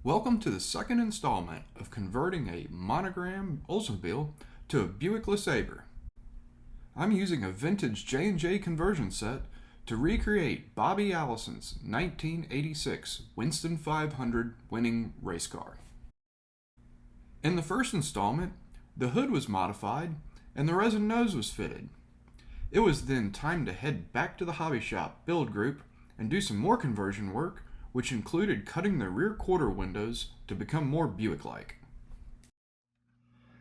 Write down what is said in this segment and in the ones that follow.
Welcome to the second installment of converting a Monogram Oldsmobile to a Buick LeSabre. I'm using a vintage J&J conversion set to recreate Bobby Allison's 1986 Winston 500 winning race car. In the first installment, the hood was modified and the resin nose was fitted. It was then time to head back to the hobby shop build group and do some more conversion work, which included cutting the rear quarter windows to become more Buick-like.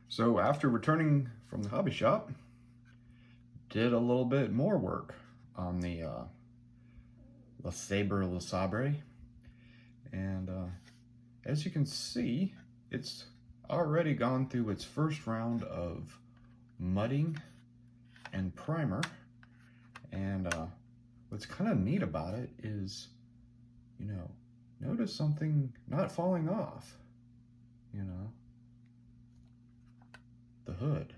So after returning from the hobby shop, did a little bit more work on the LeSabre, and as you can see, it's already gone through its first round of mudding and primer, and what's kind of neat about it is, notice something not falling off, the hood.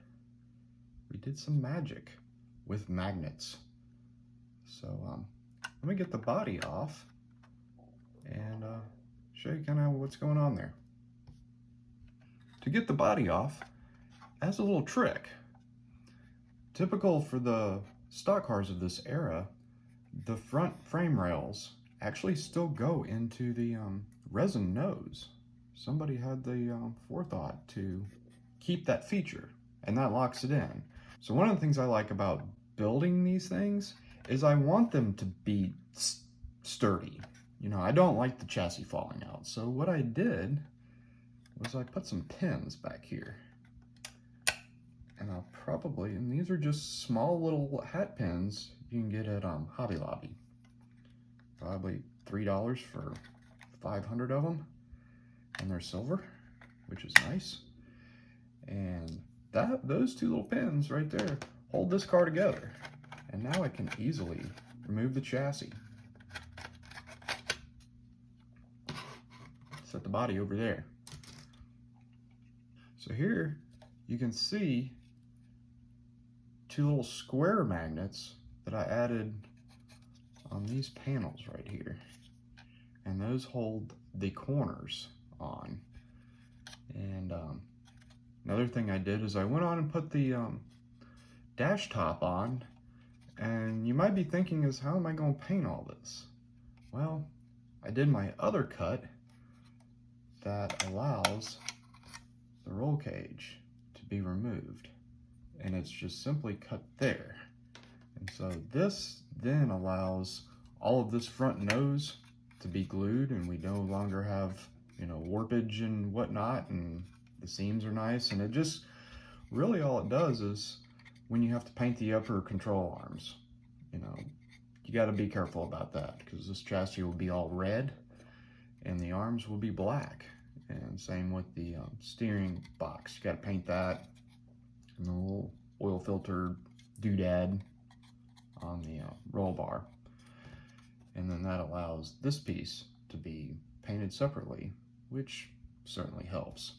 We did some magic with magnets. So let me get the body off and show you kind of what's going on there. To get the body off, as a little trick, typical for the stock cars of this era, the front frame rails actually still go into the resin nose. Somebody had the forethought to keep that feature, and that locks it in. So one of the things I like about building these things is I want them to be sturdy. I don't like the chassis falling out. So what I did was I put some pins back here. And and these are just small little hat pins you can get at Hobby Lobby. Probably $3 for 500 of them, and they're silver, which is nice. And those two little pins right there hold this car together. And now I can easily remove the chassis. Set the body over there. So here you can see two little square magnets that I added on these panels right here, and those hold the corners on. And another thing I did is I went on and put the dash top on, and you might be thinking is, how am I going to paint all this? Well, I did my other cut that allows the roll cage to be removed, and it's just simply cut there. And so this then allows all of this front nose to be glued, and we no longer have, warpage and whatnot, and the seams are nice. And it just, really all it does is, when you have to paint the upper control arms, you got to be careful about that, because this chassis will be all red and the arms will be black. And same with the steering box. You got to paint that, and the little oil filter doodad on the roll bar. And then that allows this piece to be painted separately, which certainly helps.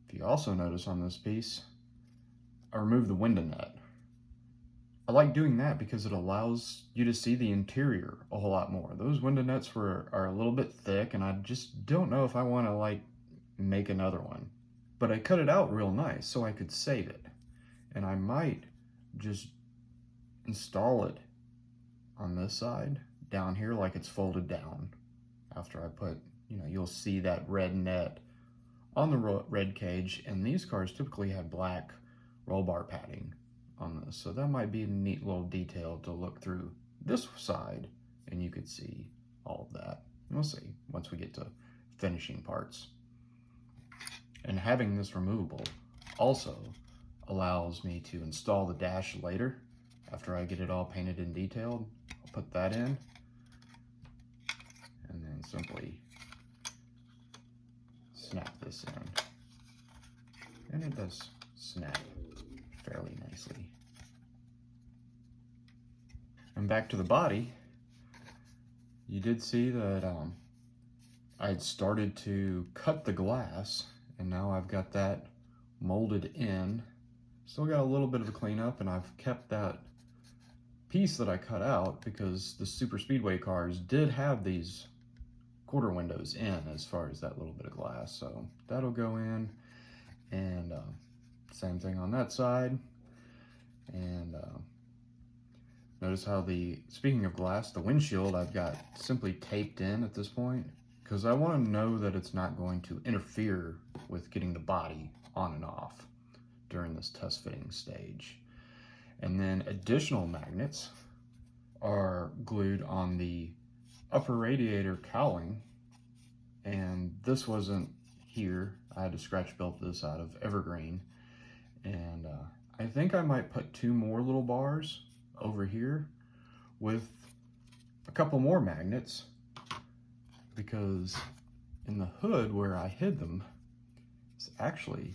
If you also notice on this piece, I removed the window nut. I like doing that because it allows you to see the interior a whole lot more. Those window nuts are a little bit thick, and I just don't know if I want to make another one. But I cut it out real nice so I could save it. And I might just install it on this side down here like it's folded down. After I put, you'll see that red net on the red cage, and these cars typically have black roll bar padding on this, so that might be a neat little detail to look through this side, and you could see all of that. We'll see once we get to finishing parts. And having this removable also allows me to install the dash later. After I get it all painted and detailed, I'll put that in, and then simply snap this in. And it does snap fairly nicely. And back to the body, you did see that I had started to cut the glass, and now I've got that molded in Still got a little bit of a cleanup, and I've kept that piece that I cut out because the super speedway cars did have these quarter windows in as far as that little bit of glass, so that'll go in. And same thing on that side. And notice how speaking of glass, the windshield I've got simply taped in at this point because I want to know that it's not going to interfere with getting the body on and off during this test fitting stage. And then additional magnets are glued on the upper radiator cowling, and this wasn't here. I had to scratch build this out of evergreen, and I think I might put 2 more little bars over here with a couple more magnets, because in the hood where I hid them, it's actually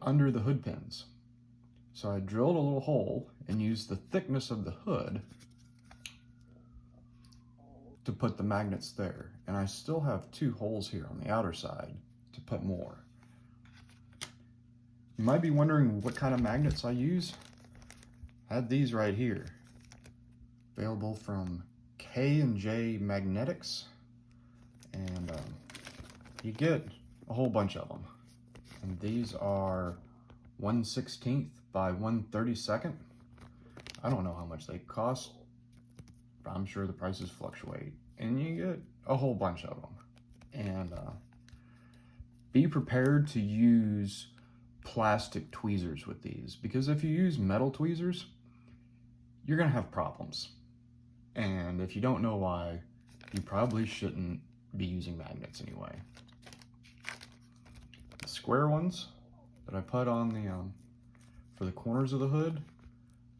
under the hood pins. So I drilled a little hole and used the thickness of the hood to put the magnets there. And I still have 2 holes here on the outer side to put more. You might be wondering what kind of magnets I use. I had these right here, available from K&J Magnetics, and you get a whole bunch of them. And these are 1/16 by 1/32. I don't know how much they cost, but I'm sure the prices fluctuate. And you get a whole bunch of them. And be prepared to use plastic tweezers with these, because if you use metal tweezers, you're gonna have problems. And if you don't know why, you probably shouldn't be using magnets anyway. The square ones that I put on the for the corners of the hood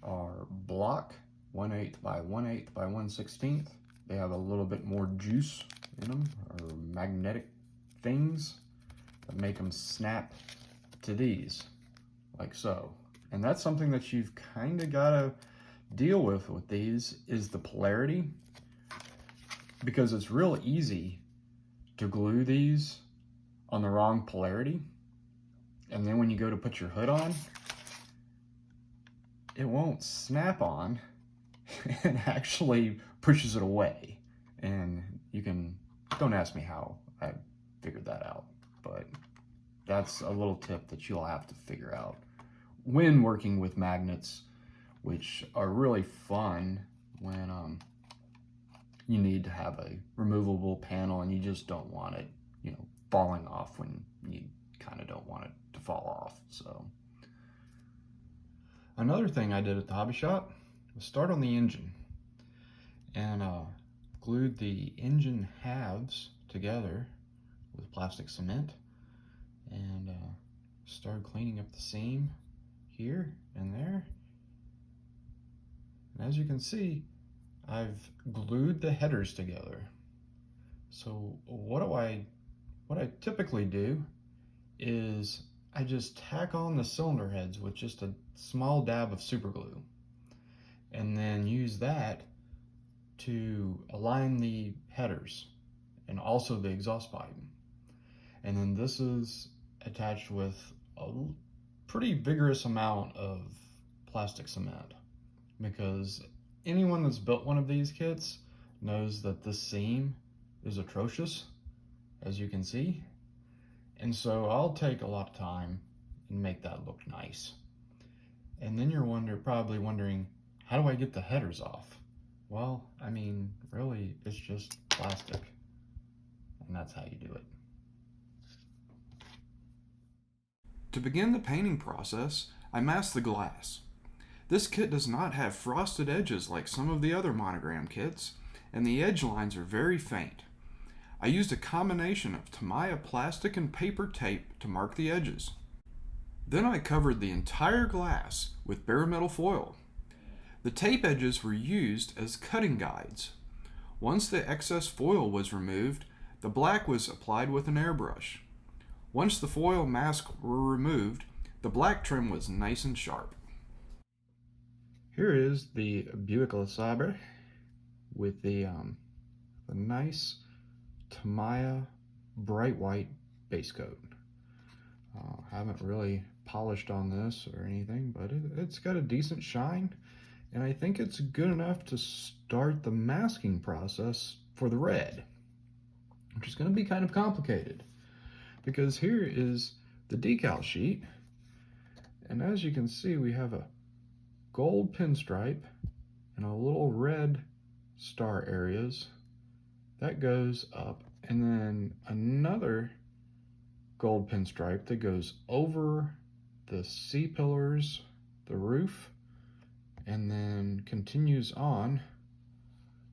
are block 1/8 by 1/8 by 1/16. They have a little bit more juice in them, or magnetic things that make them snap to these, like so. And that's something that you've kind of got to deal with these, is the polarity, because it's real easy to glue these on the wrong polarity, and then when you go to put your hood on, it won't snap on and actually pushes it away. And don't ask me how I figured that out, but that's a little tip that you'll have to figure out when working with magnets, which are really fun when you need to have a removable panel and you just don't want it, falling off when you kind of don't want it to fall off. So another thing I did at the hobby shop was start on the engine, and glued the engine halves together with plastic cement, and started cleaning up the seam here and there. And as you can see, I've glued the headers together. So what I typically do is I just tack on the cylinder heads with just a small dab of super glue, and then use that to align the headers and also the exhaust pipe. And then this is attached with a pretty vigorous amount of plastic cement, because anyone that's built one of these kits knows that this seam is atrocious, as you can see. And so I'll take a lot of time and make that look nice. And then you're probably wondering, how do I get the headers off? Well, I mean, really, it's just plastic, and that's how you do it. To begin the painting process, I masked the glass. This kit does not have frosted edges like some of the other Monogram kits, and the edge lines are very faint. I used a combination of Tamiya plastic and paper tape to mark the edges. Then I covered the entire glass with bare metal foil. The tape edges were used as cutting guides. Once the excess foil was removed, the black was applied with an airbrush. Once the foil masks were removed, the black trim was nice and sharp. Here is the Buick LeSabre with the nice Tamiya bright white base coat. Haven't really polished on this or anything, but it's got a decent shine, and I think it's good enough to start the masking process for the red, which is going to be kind of complicated because here is the decal sheet, and as you can see, we have a gold pinstripe and a little red star areas that goes up, and then another gold pinstripe that goes over the C-pillars, the roof, and then continues on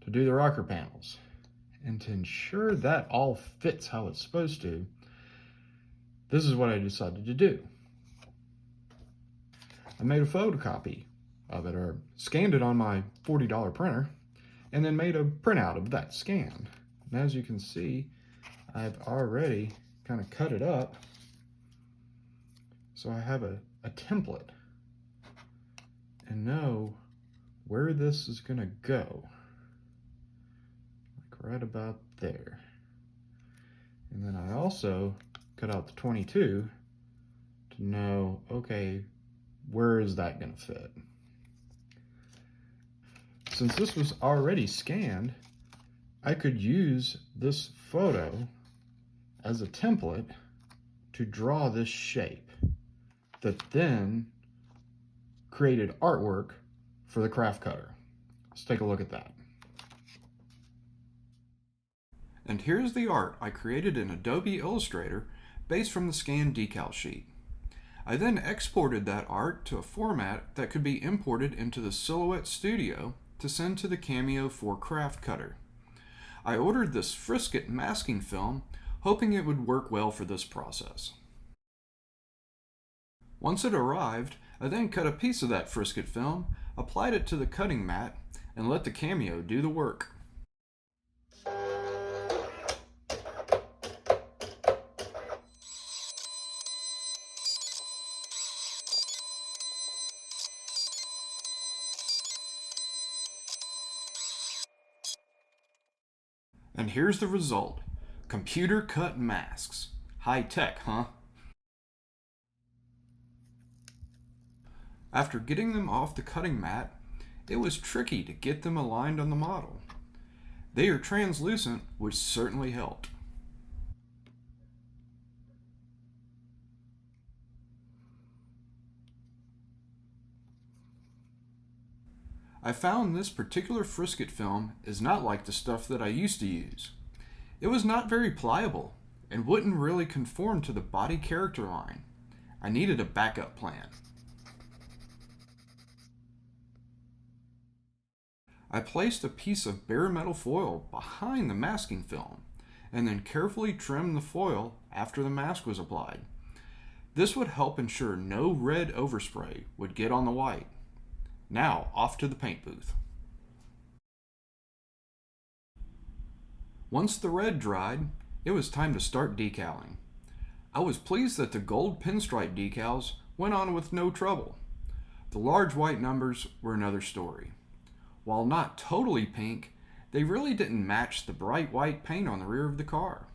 to do the rocker panels. And to ensure that all fits how it's supposed to, this is what I decided to do. I made a photocopy of it, or scanned it on my $40 printer, and then made a printout of that scan. And as you can see, I've already kind of cut it up, so I have a template and know where this is going to go, like right about there. And then I also cut out the 22 to know, okay, where is that going to fit? Since this was already scanned, I could use this photo as a template to draw this shape that then created artwork for the craft cutter. Let's take a look at that. And here's the art I created in Adobe Illustrator based from the scanned decal sheet. I then exported that art to a format that could be imported into the Silhouette Studio to send to the Cameo 4 craft cutter. I ordered this frisket masking film, hoping it would work well for this process. Once it arrived, I then cut a piece of that frisket film, applied it to the cutting mat, and let the Cameo do the work. And here's the result. Computer cut masks. High tech, huh? After getting them off the cutting mat, it was tricky to get them aligned on the model. They are translucent, which certainly helped. I found this particular frisket film is not like the stuff that I used to use. It was not very pliable and wouldn't really conform to the body character line. I needed a backup plan. I placed a piece of bare metal foil behind the masking film and then carefully trimmed the foil after the mask was applied. This would help ensure no red overspray would get on the white. Now, off to the paint booth. Once the red dried, it was time to start decaling. I was pleased that the gold pinstripe decals went on with no trouble. The large white numbers were another story. While not totally pink, they really didn't match the bright white paint on the rear of the car.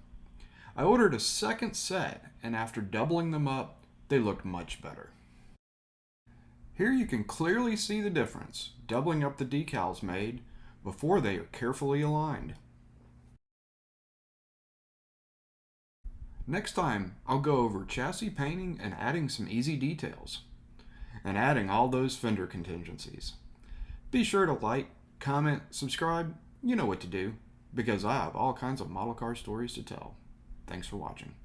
I ordered a second set, and after doubling them up, they looked much better. Here you can clearly see the difference doubling up the decals made before they are carefully aligned. Next time, I'll go over chassis painting and adding some easy details, and adding all those fender contingencies. Be sure to like, comment, subscribe, you know what to do, because I have all kinds of model car stories to tell. Thanks for watching.